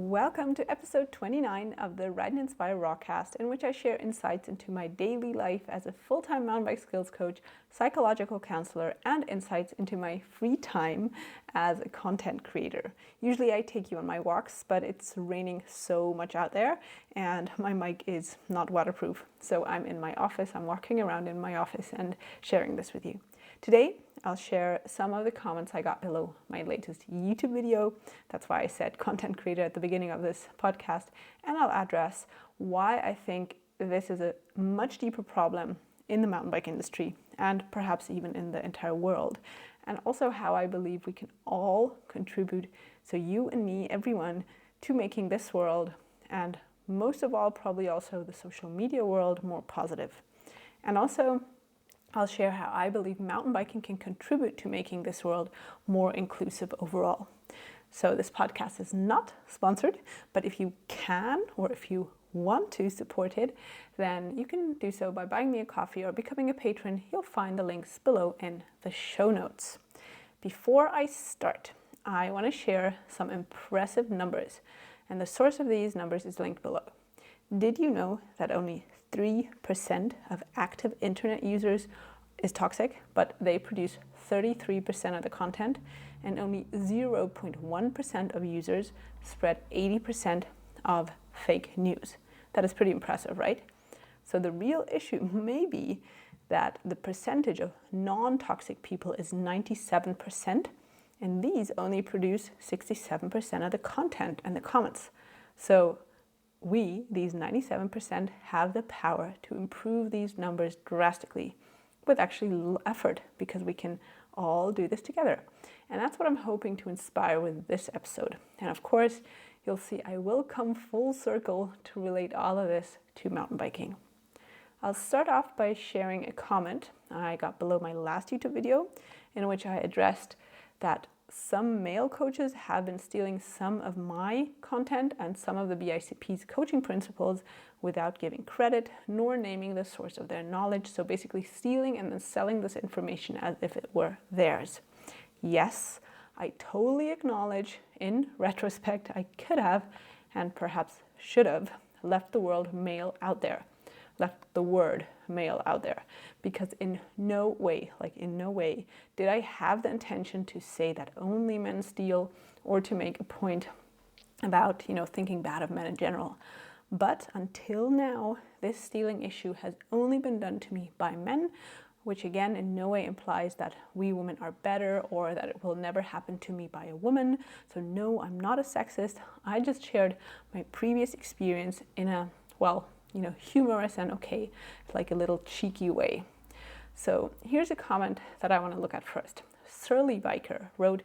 Welcome to episode 29 of the Ride and Inspire Rawcast, in which I share insights into my daily life as a full-time mountain bike skills coach, psychological counselor, and insights into my free time as a content creator. Usually I take you on my walks, but it's raining so much out there and my mic is not waterproof. So I'm in my office, I'm walking around in my office and sharing this with you. Today, I'll share some of the comments I got below my latest YouTube video. That's why I said content creator at the beginning of this podcast. And I'll address why I think this is a much deeper problem in the mountain bike industry and perhaps even in the entire world. And also how I believe we can all contribute, so you and me, everyone, to making this world, and most of all, probably also the social media world, more positive. And also, I'll share how I believe mountain biking can contribute to making this world more inclusive overall. So this podcast is not sponsored, but if you can or if you want to support it, then you can do so by buying me a coffee or becoming a patron. You'll find the links below in the show notes. Before I start, I want to share some impressive numbers, and the source of these numbers is linked below. Did you know that only 3% of active internet users is toxic, but they produce 33% of the content, and only 0.1% of users spread 80% of fake news? That is pretty impressive, right? So the real issue may be that the percentage of non-toxic people is 97%, and these only produce 67% of the content and the comments. So we, these 97%, have the power to improve these numbers drastically with actually little effort, because we can all do this together. And that's what I'm hoping to inspire with this episode. And of course, you'll see I will come full circle to relate all of this to mountain biking. I'll start off by sharing a comment I got below my last YouTube video, in which I addressed that some male coaches have been stealing some of my content and some of the BICP's coaching principles without giving credit nor naming the source of their knowledge. So basically stealing and then selling this information as if it were theirs. Yes, I totally acknowledge in retrospect I could have, and perhaps should have, left the word male out there, because in no way did I have the intention to say that only men steal, or to make a point about, thinking bad of men in general. But until now, this stealing issue has only been done to me by men, which again in no way implies that we women are better or that it will never happen to me by a woman. So no, I'm not a sexist. I just shared my previous experience in a, humorous and like a little cheeky way. So here's a comment that I want to look at first. Surly Biker wrote,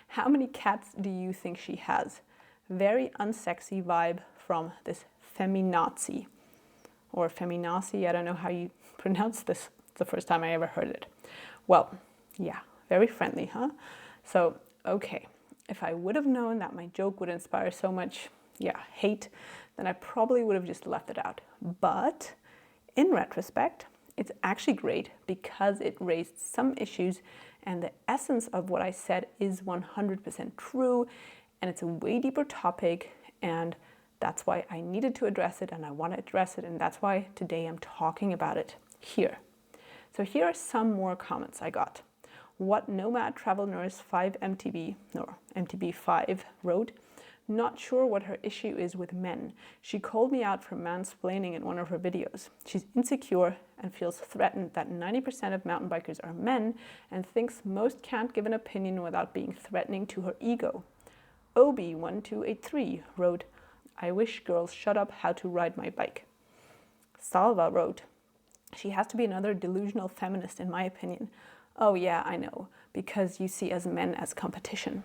"How many cats do you think she has? Very unsexy vibe from this feminazi." Or feminazi, I don't know how you pronounce this. It's the first time I ever heard it. Well, yeah, very friendly, huh? So, okay, if I would have known that my joke would inspire so much, hate, then I probably would have just left it out. But in retrospect, it's actually great because it raised some issues, and the essence of what I said is 100% true, and it's a way deeper topic, and that's why I needed to address it, and I want to address it, and that's why today I'm talking about it here. So here are some more comments I got. What Nomad Travel Nurse 5 MTB-5 wrote, "Not sure what her issue is with men. She called me out for mansplaining in one of her videos. She's insecure and feels threatened that 90% of mountain bikers are men, and thinks most can't give an opinion without being threatening to her ego." Obi1283 wrote, "I wish girls shut up how to ride my bike." Salva wrote, "She has to be another delusional feminist in my opinion." Oh yeah, I know, because you see as men as competition.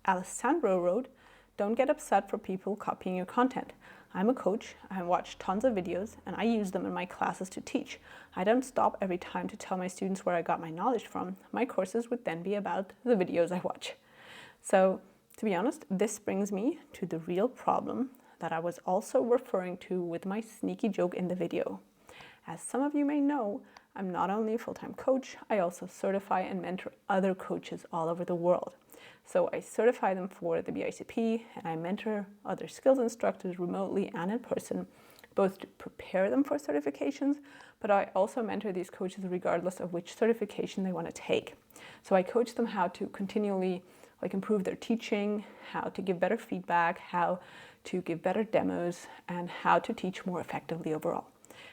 Alessandro wrote, "Don't get upset for people copying your content. I'm a coach, I watch tons of videos, and I use them in my classes to teach. I don't stop every time to tell my students where I got my knowledge from. My courses would then be about the videos I watch." So, to be honest, this brings me to the real problem that I was also referring to with my sneaky joke in the video. As some of you may know, I'm not only a full-time coach, I also certify and mentor other coaches all over the world. So I certify them for the BICP, and I mentor other skills instructors remotely and in person, both to prepare them for certifications, but I also mentor these coaches regardless of which certification they want to take. So I coach them how to continually improve their teaching, how to give better feedback, how to give better demos, and how to teach more effectively overall.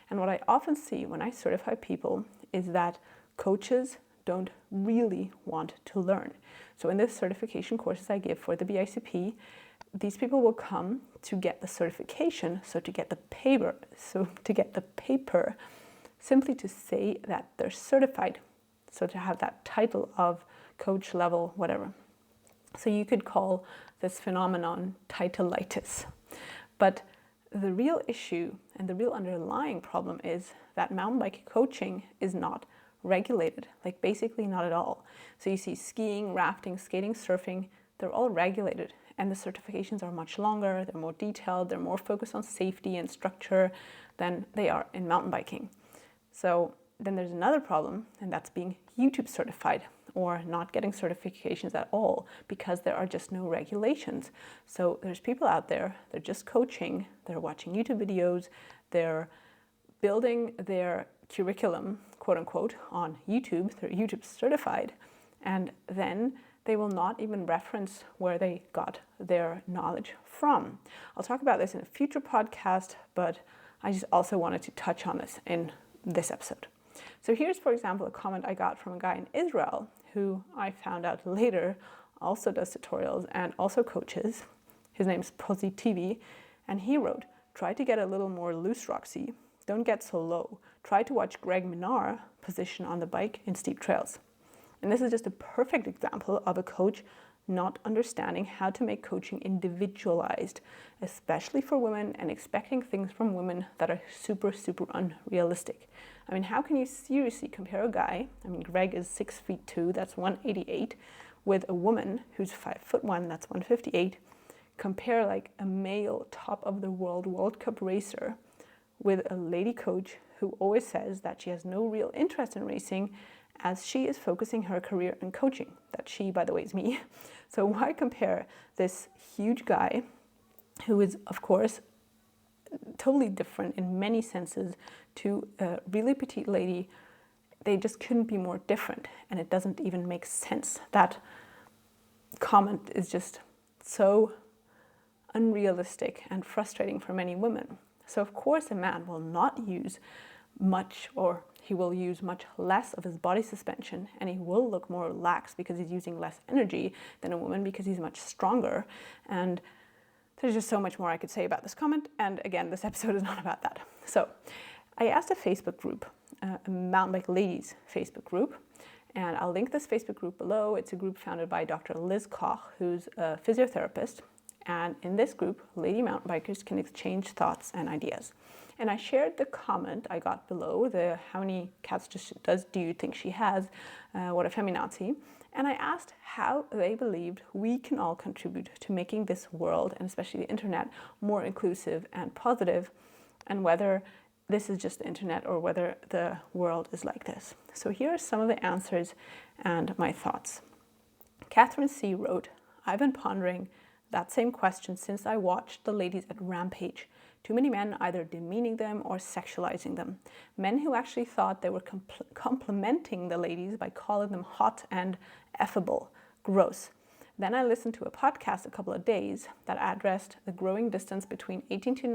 And what I often see when I certify people is that coaches don't really want to learn. So in the certification courses I give for the BICP, these people will come to get the certification, so to get the paper, simply to say that they're certified, so to have that title of coach level, whatever. So you could call this phenomenon titleitis. But the real issue and the real underlying problem is that mountain bike coaching is not regulated, basically not at all. So you see skiing, rafting, skating, surfing, they're all regulated, and the certifications are much longer, they're more detailed, they're more focused on safety and structure than they are in mountain biking. So then there's another problem, and that's being YouTube certified or not getting certifications at all because there are just no regulations. So there's people out there, they're just coaching, they're watching YouTube videos, they're building their curriculum, quote unquote, on YouTube, they're YouTube certified, and then they will not even reference where they got their knowledge from. I'll talk about this in a future podcast, but I just also wanted to touch on this in this episode. So here's, for example, a comment I got from a guy in Israel who I found out later also does tutorials and also coaches. His name's Positivi, and he wrote, "Try to get a little more loose, Roxy. Don't get so low. Try to watch Greg Minnaar position on the bike in steep trails." And this is just a perfect example of a coach not understanding how to make coaching individualized, especially for women, and expecting things from women that are super, super unrealistic. I mean, how can you seriously compare a guy, Greg is 6'2", that's 188, with a woman who's 5'1", that's 158, compare a male top of the World Cup racer with a lady coach who always says that she has no real interest in racing, as she is focusing her career in coaching. That she, by the way, is me. So why compare this huge guy, who is, of course, totally different in many senses, to a really petite lady? They just couldn't be more different, and it doesn't even make sense. That comment is just so unrealistic and frustrating for many women. So of course a man will not use much, or he will use much less of his body suspension, and he will look more relaxed because he's using less energy than a woman because he's much stronger. And there's just so much more I could say about this comment, and again, this episode is not about that. So I asked a Facebook group, a mountain bike ladies Facebook group, and I'll link this Facebook group below. It's a group founded by Dr. Liz Koch, who's a physiotherapist, and in this group, lady mountain bikers can exchange thoughts and ideas. And I shared the comment I got below, the how many cats do you think she has, what a feminazi, and I asked how they believed we can all contribute to making this world, and especially the internet, more inclusive and positive, and whether this is just the internet or whether the world is like this. So here are some of the answers and my thoughts. Catherine C. wrote, "I've been pondering that same question since I watched the ladies at Rampage. Too many men either demeaning them or sexualizing them. Men who actually thought they were complimenting the ladies by calling them hot and effable. Gross. Then I listened to a podcast a couple of days that addressed the growing distance between 18 to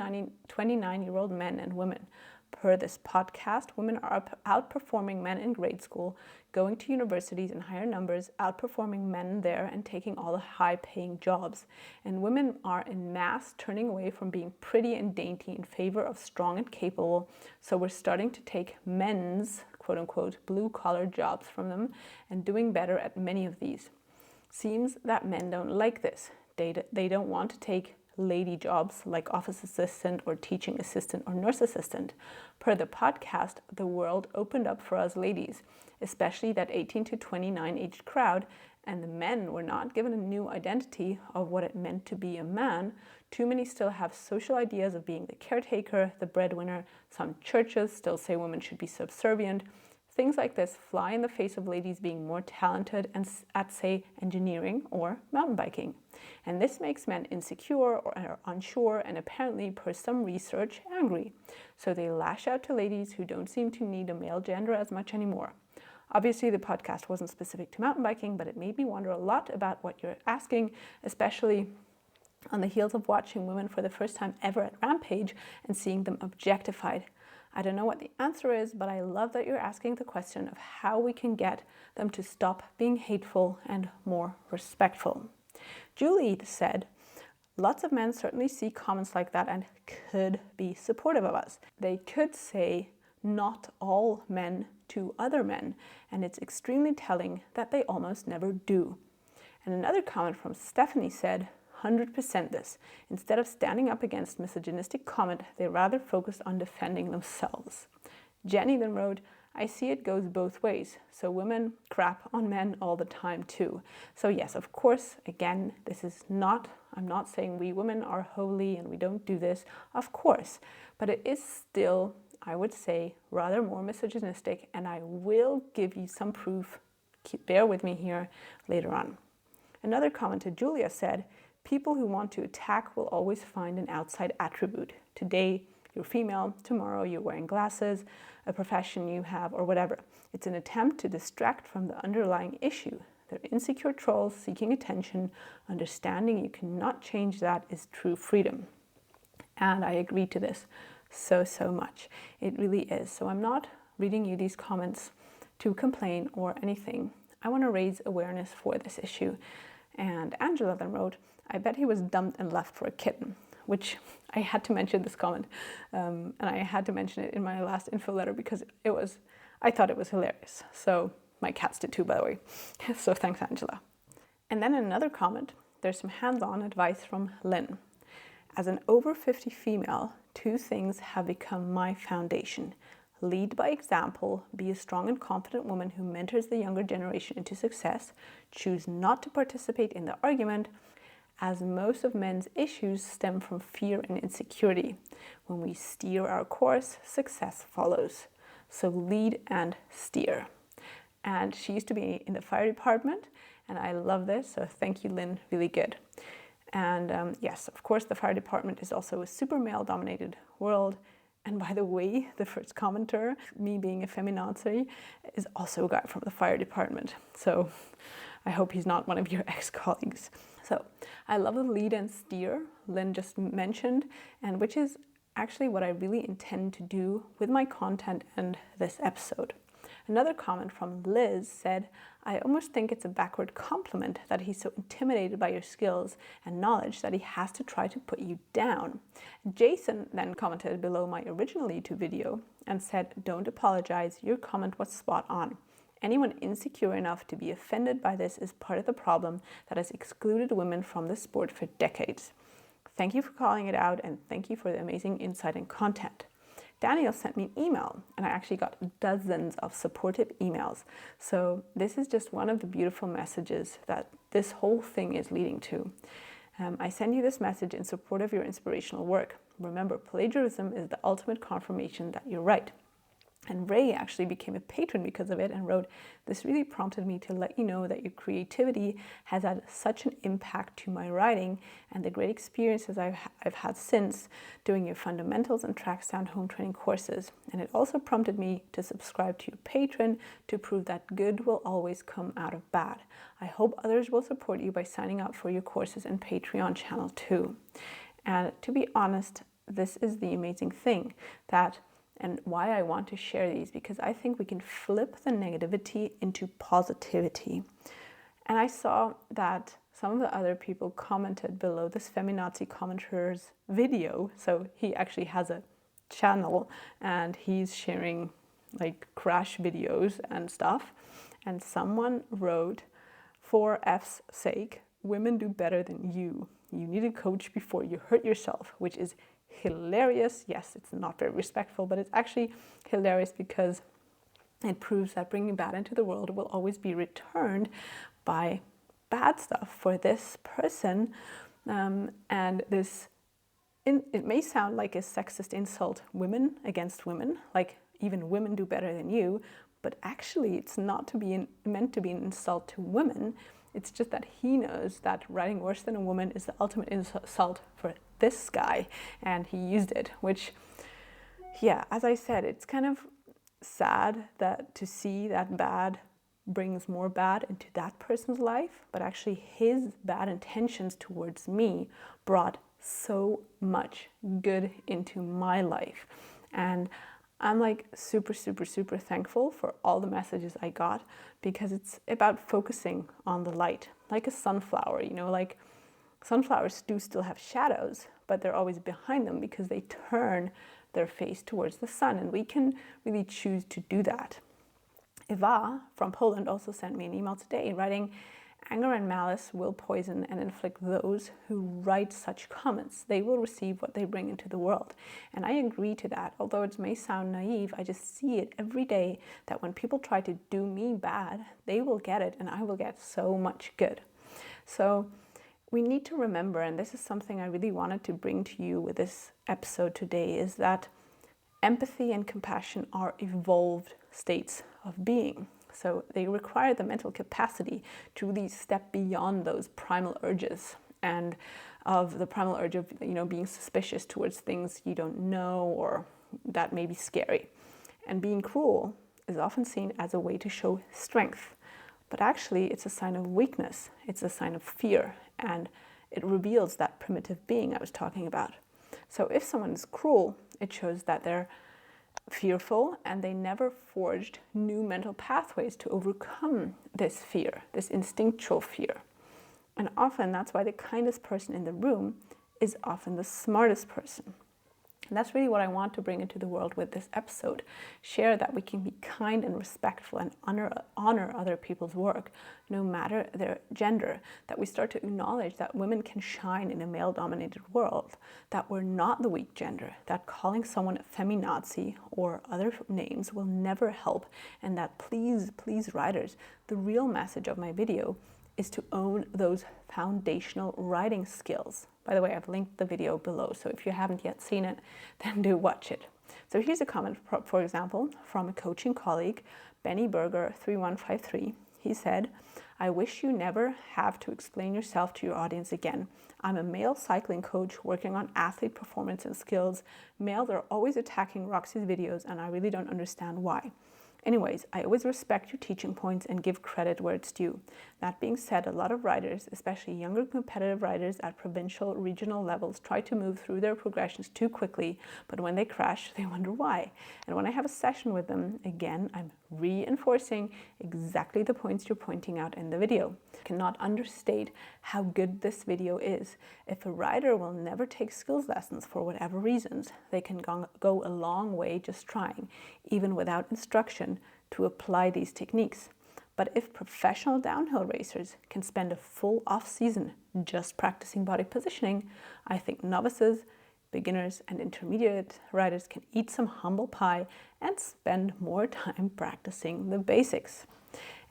29-year-old men and women. Per this podcast, women are outperforming men in grade school, going to universities in higher numbers, outperforming men there and taking all the high-paying jobs. And women are en masse turning away from being pretty and dainty in favor of strong and capable. So we're starting to take men's, quote-unquote, blue-collar jobs from them and doing better at many of these. Seems that men don't like this. They don't want to take lady jobs like office assistant or teaching assistant or nurse assistant. Per the podcast, the world opened up for us ladies, especially that 18 to 29 aged crowd, and the men were not given a new identity of what it meant to be a man. Too many still have social ideas of being the caretaker, the breadwinner. Some churches still say women should be subservient. Things like this fly in the face of ladies being more talented and at, say, engineering or mountain biking. And this makes men insecure or unsure and apparently, per some research, angry. So they lash out to ladies who don't seem to need a male gender as much anymore. Obviously, the podcast wasn't specific to mountain biking, but it made me wonder a lot about what you're asking, especially on the heels of watching women for the first time ever at Rampage and seeing them objectified. I don't know what the answer is, but I love that you're asking the question of how we can get them to stop being hateful and more respectful. Julie said, lots of men certainly see comments like that and could be supportive of us. They could say, not all men to other men, and it's extremely telling that they almost never do. And another comment from Stephanie said, 100% this. Instead of standing up against misogynistic comment, they rather focused on defending themselves. Jenny then wrote, I see it goes both ways. So women crap on men all the time too. So yes, of course, again, I'm not saying we women are holy and we don't do this, of course. But it is still, I would say, rather more misogynistic, and I will give you some proof, bear with me here, later on. Another commenter, Julia, said, people who want to attack will always find an outside attribute. Today, you're female, tomorrow you're wearing glasses, a profession you have, or whatever. It's an attempt to distract from the underlying issue. They're insecure trolls seeking attention. Understanding you cannot change that is true freedom. And I agree to this so much. It really is. So I'm not reading you these comments to complain or anything. I want to raise awareness for this issue. And Angela then wrote, I bet he was dumped and left for a kitten, which I had to mention this comment. And I had to mention it in my last info letter because I thought it was hilarious. So my cats did too, by the way. So thanks, Angela. And then another comment, there's some hands-on advice from Lynn. As an over 50 female, 2 things have become my foundation. Lead by example, be a strong and confident woman who mentors the younger generation into success, choose not to participate in the argument, as most of men's issues stem from fear and insecurity. When we steer our course, success follows. So lead and steer. And she used to be in the fire department, and I love this, so thank you, Lynn, really good. And yes, of course, the fire department is also a super male-dominated world. And by the way, the first commenter, me being a feminazi, is also a guy from the fire department. So I hope he's not one of your ex-colleagues. So I love the lead and steer Lynn just mentioned, and which is actually what I really intend to do with my content and this episode. Another comment from Liz said, I almost think it's a backward compliment that he's so intimidated by your skills and knowledge that he has to try to put you down. Jason then commented below my original YouTube video and said, don't apologize, your comment was spot on. Anyone insecure enough to be offended by this is part of the problem that has excluded women from the sport for decades. Thank you for calling it out, and thank you for the amazing insight and content. Daniel sent me an email, and I actually got dozens of supportive emails. So this is just one of the beautiful messages that this whole thing is leading to. I send you this message in support of your inspirational work. Remember, plagiarism is the ultimate confirmation that you're right. And Ray actually became a patron because of it and wrote, this really prompted me to let you know that your creativity has had such an impact to my writing and the great experiences I've had since doing your fundamentals and track sound home training courses. And it also prompted me to subscribe to your Patreon to prove that good will always come out of bad. I hope others will support you by signing up for your courses and Patreon channel too. And to be honest, this is the amazing thing and why I want to share these, because I think we can flip the negativity into positivity. And I saw that some of the other people commented below this feminazi commenter's video. So he actually has a channel and he's sharing like crash videos and stuff. And someone wrote, for F's sake, women do better than you. You need a coach before you hurt yourself, which is hilarious. Yes, it's not very respectful, but it's actually hilarious because it proves that bringing bad into the world will always be returned by bad stuff for this person. And this, it may sound like a sexist insult, women against women, like even women do better than you, But actually, it's not meant to be an insult to women. It's just that he knows that writing worse than a woman is the ultimate insult for this guy, and he used it, which, yeah, as I said, it's kind of sad that to see that bad brings more bad into that person's life, but actually his bad intentions towards me brought so much good into my life. And I'm like super, super, super thankful for all the messages I got, because it's about focusing on the light, like a sunflower, like sunflowers do still have shadows, but they're always behind them because they turn their face towards the sun, and we can really choose to do that. Eva from Poland also sent me an email today writing, "Anger and malice will poison and inflict those who write such comments. They will receive what they bring into the world." And I agree to that. Although it may sound naive, I just see it every day that when people try to do me bad, they will get it and I will get so much good. So we need to remember, and this is something I really wanted to bring to you with this episode today, is that empathy and compassion are evolved states of being. So they require the mental capacity to really step beyond those primal urges, and of the primal urge of being suspicious towards things you don't know or that may be scary. And being cruel is often seen as a way to show strength, but actually it's a sign of weakness. It's a sign of fear, and it reveals that primitive being I was talking about. So if someone is cruel, it shows that they're fearful and they never forged new mental pathways to overcome this fear, this instinctual fear. And often that's why the kindest person in the room is often the smartest person. And that's really what I want to bring into the world with this episode. Share that we can be kind and respectful and honor other people's work, no matter their gender. That we start to acknowledge that women can shine in a male-dominated world, that we're not the weak gender, that calling someone a feminazi or other names will never help, and that please, writers, the real message of my video is to own those foundational writing skills. By the way, I've linked the video below, so if you haven't yet seen it, then do watch it. So here's a comment, for example, from a coaching colleague, Benny Berger 3153. He said, "I wish you never have to explain yourself to your audience again. I'm a male cycling coach working on athlete performance and skills. Males are always attacking Roxy's videos, and I really don't understand why. Anyways, I always respect your teaching points and give credit where it's due. That being said, a lot of writers, especially younger competitive writers at provincial, regional levels, try to move through their progressions too quickly, but when they crash, they wonder why. And when I have a session with them, again, I'm reinforcing exactly the points you're pointing out in the video. I cannot understate how good this video is. If a writer will never take skills lessons for whatever reasons, they can go a long way just trying, even without instruction, to apply these techniques. But if professional downhill racers can spend a full off-season just practicing body positioning, I think novices, beginners, and intermediate riders can eat some humble pie and spend more time practicing the basics."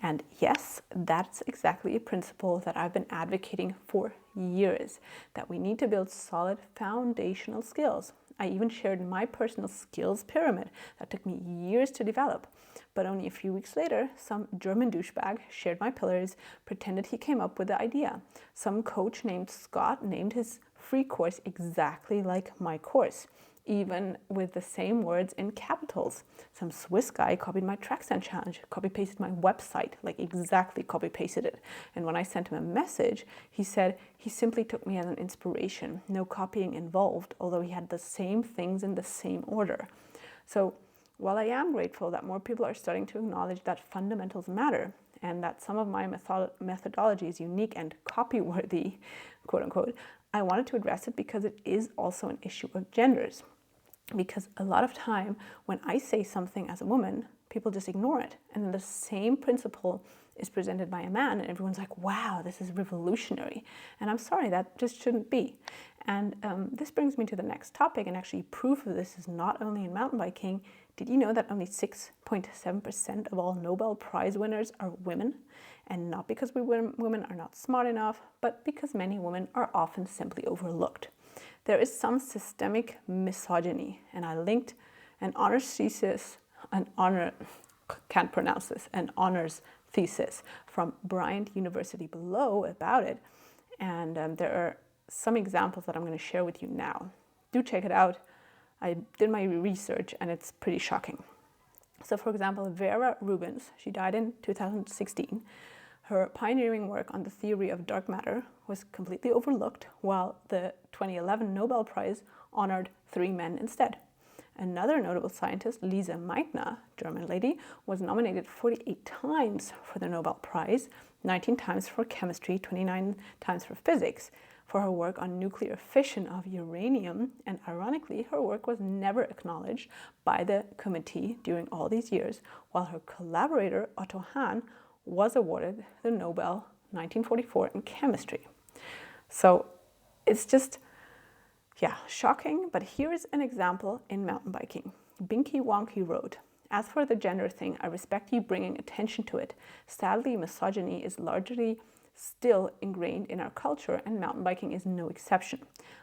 And yes, that's exactly a principle that I've been advocating for years, that we need to build solid foundational skills. I even shared my personal skills pyramid that took me years to develop. But only a few weeks later, some German douchebag shared my pillars, pretended he came up with the idea. Some coach named Scott named his free course exactly like my course, even with the same words in capitals. Some Swiss guy copied my track stand challenge, copy-pasted my website, like exactly copy-pasted it. And when I sent him a message, he said he simply took me as an inspiration, no copying involved, although he had the same things in the same order. So while I am grateful that more people are starting to acknowledge that fundamentals matter, and that some of my methodology is unique and copy-worthy, quote unquote, I wanted to address it because it is also an issue of genders. Because a lot of time when I say something as a woman, people just ignore it. And then the same principle is presented by a man and everyone's like, wow, this is revolutionary. And I'm sorry, that just shouldn't be. And this brings me to the next topic, and actually proof of this is not only in mountain biking. Did you know that only 6.7% of all Nobel Prize winners are women? And not because women are not smart enough, but because many women are often simply overlooked. There is some systemic misogyny, and I linked an honors thesis, can't pronounce this, an honors thesis from Bryant University below about it. And there are some examples that I'm going to share with you now. Do check it out. I did my research and it's pretty shocking. So for example, Vera Rubins, she died in 2016. Her pioneering work on the theory of dark matter was completely overlooked, while the 2011 Nobel Prize honored 3 men instead. Another notable scientist, Lise Meitner, German lady, was nominated 48 times for the Nobel Prize, 19 times for chemistry, 29 times for physics, for her work on nuclear fission of uranium, and ironically, her work was never acknowledged by the committee during all these years, while her collaborator, Otto Hahn, was awarded the Nobel 1944 in chemistry. So it's just, shocking, but here's an example in mountain biking. Binky Wonky wrote, "As for the gender thing, I respect you bringing attention to it. Sadly, misogyny is largely still ingrained in our culture, and mountain biking is no exception.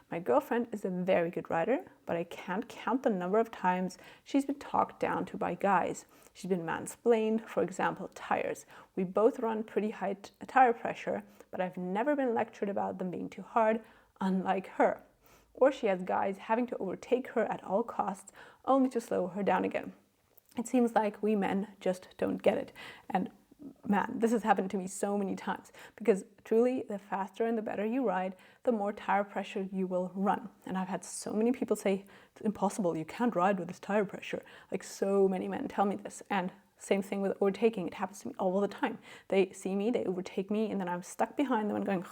My girlfriend is a very good rider, but I can't count the number of times she's been talked down to by guys. She's been mansplained, for example, tires. We both run pretty high tire pressure, but I've never been lectured about them being too hard, unlike her. Or she has guys having to overtake her at all costs, only to slow her down again. It seems like we men just don't get it." And man, this has happened to me so many times, because truly the faster and the better you ride, the more tire pressure you will run. And I've had so many people say, "It's impossible, you can't ride with this tire pressure." Like, so many men tell me this. And same thing with overtaking. It happens to me all the time. They see me, they overtake me, and then I'm stuck behind them and going,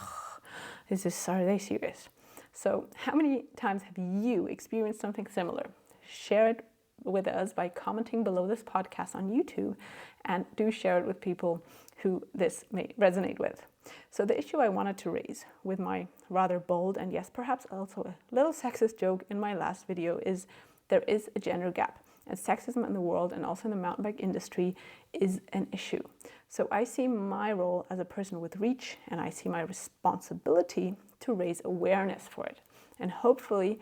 are they serious? So how many times have you experienced something similar? Share it with us by commenting below this podcast on YouTube, and do share it with people who this may resonate with. So the issue I wanted to raise with my rather bold and yes, perhaps also a little sexist joke in my last video is there is a gender gap, and sexism in the world and also in the mountain bike industry is an issue. So I see my role as a person with reach, and I see my responsibility to raise awareness for it. And hopefully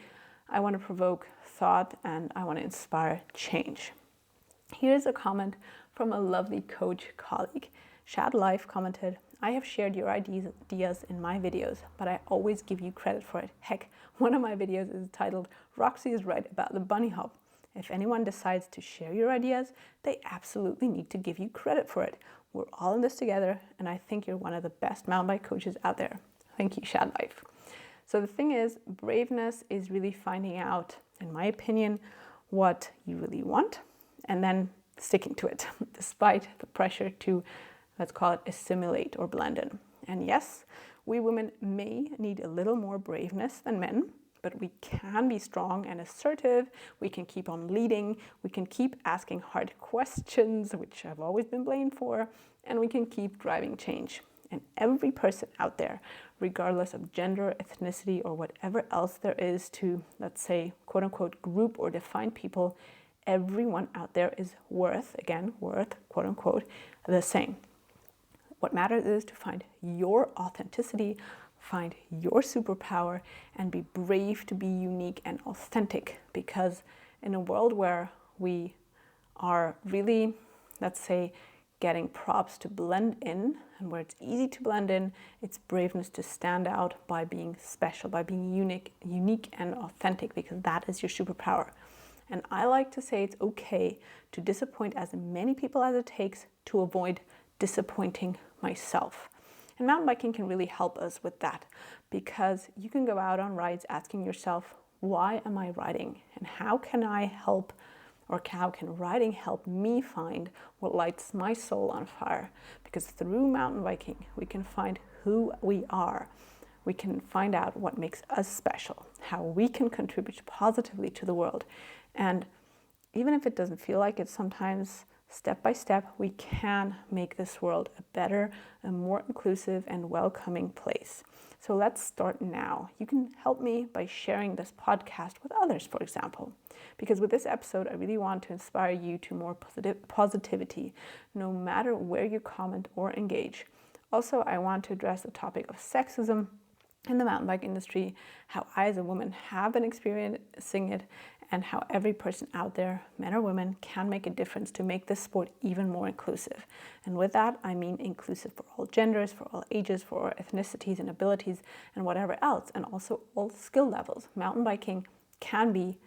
I want to provoke thought and I want to inspire change. Here's a comment from a lovely coach colleague. Shad Life commented, "I have shared your ideas in my videos, but I always give you credit for it. Heck, one of my videos is titled, 'Roxy is right about the bunny hop.' If anyone decides to share your ideas, they absolutely need to give you credit for it. We're all in this together, and I think you're one of the best mountain bike coaches out there." Thank you, Shad Life. So the thing is, braveness is really finding out, in my opinion, what you really want and then sticking to it, despite the pressure to, let's call it, assimilate or blend in. And yes, we women may need a little more braveness than men, but we can be strong and assertive. We can keep on leading. We can keep asking hard questions, which I've always been blamed for, and we can keep driving change. And every person out there, regardless of gender, ethnicity, or whatever else there is to, let's say, quote unquote, group or define people, everyone out there is worth, quote unquote, the same. What matters is to find your authenticity, find your superpower, and be brave to be unique and authentic. Because in a world where we are really, let's say, getting props to blend in, and where it's easy to blend in, it's braveness to stand out by being special, by being unique and authentic, because that is your superpower. And I like to say it's okay to disappoint as many people as it takes to avoid disappointing myself. And mountain biking can really help us with that, because you can go out on rides asking yourself, why am I riding? And how can I help, or how can riding help me find what lights my soul on fire? Because through mountain biking, we can find who we are. We can find out what makes us special, how we can contribute positively to the world. And even if it doesn't feel like it sometimes, step by step, we can make this world a better, a more inclusive and welcoming place. So let's start now. You can help me by sharing this podcast with others, for example. Because with this episode, I really want to inspire you to more positivity, no matter where you comment or engage. Also, I want to address the topic of sexism in the mountain bike industry, how I as a woman have been experiencing it, and how every person out there, men or women, can make a difference to make this sport even more inclusive. And with that, I mean inclusive for all genders, for all ages, for all ethnicities and abilities, and whatever else, and also all skill levels. Mountain biking can be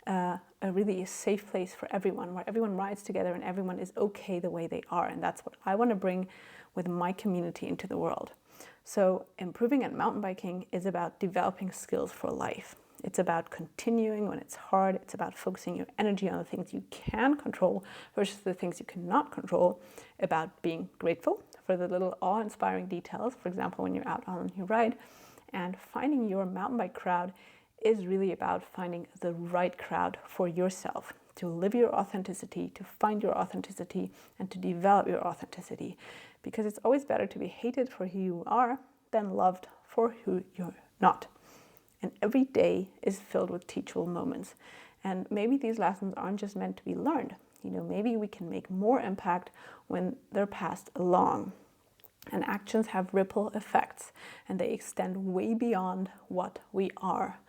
a really safe place for everyone, where everyone rides together and everyone is okay the way they are. And that's what I want to bring with my community into the world. So improving at mountain biking is about developing skills for life. It's about continuing when it's hard. It's about focusing your energy on the things you can control versus the things you cannot control. About being grateful for the little awe-inspiring details, for example, when you're out on your ride. And finding your mountain bike crowd is really about finding the right crowd for yourself, to live your authenticity, to find your authenticity, and to develop your authenticity. Because it's always better to be hated for who you are than loved for who you're not. And every day is filled with teachable moments. And maybe these lessons aren't just meant to be learned. Maybe we can make more impact when they're passed along. And actions have ripple effects, and they extend way beyond what we are.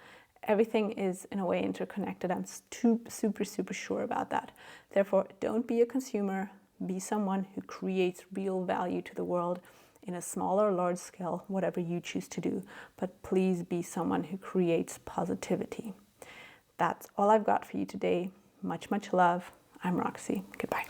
Everything is, in a way, interconnected. I'm super sure about that. Therefore, don't be a consumer. Be someone who creates real value to the world in a small or large scale, whatever you choose to do. But please be someone who creates positivity. That's all I've got for you today. Much love. I'm Roxy. Goodbye.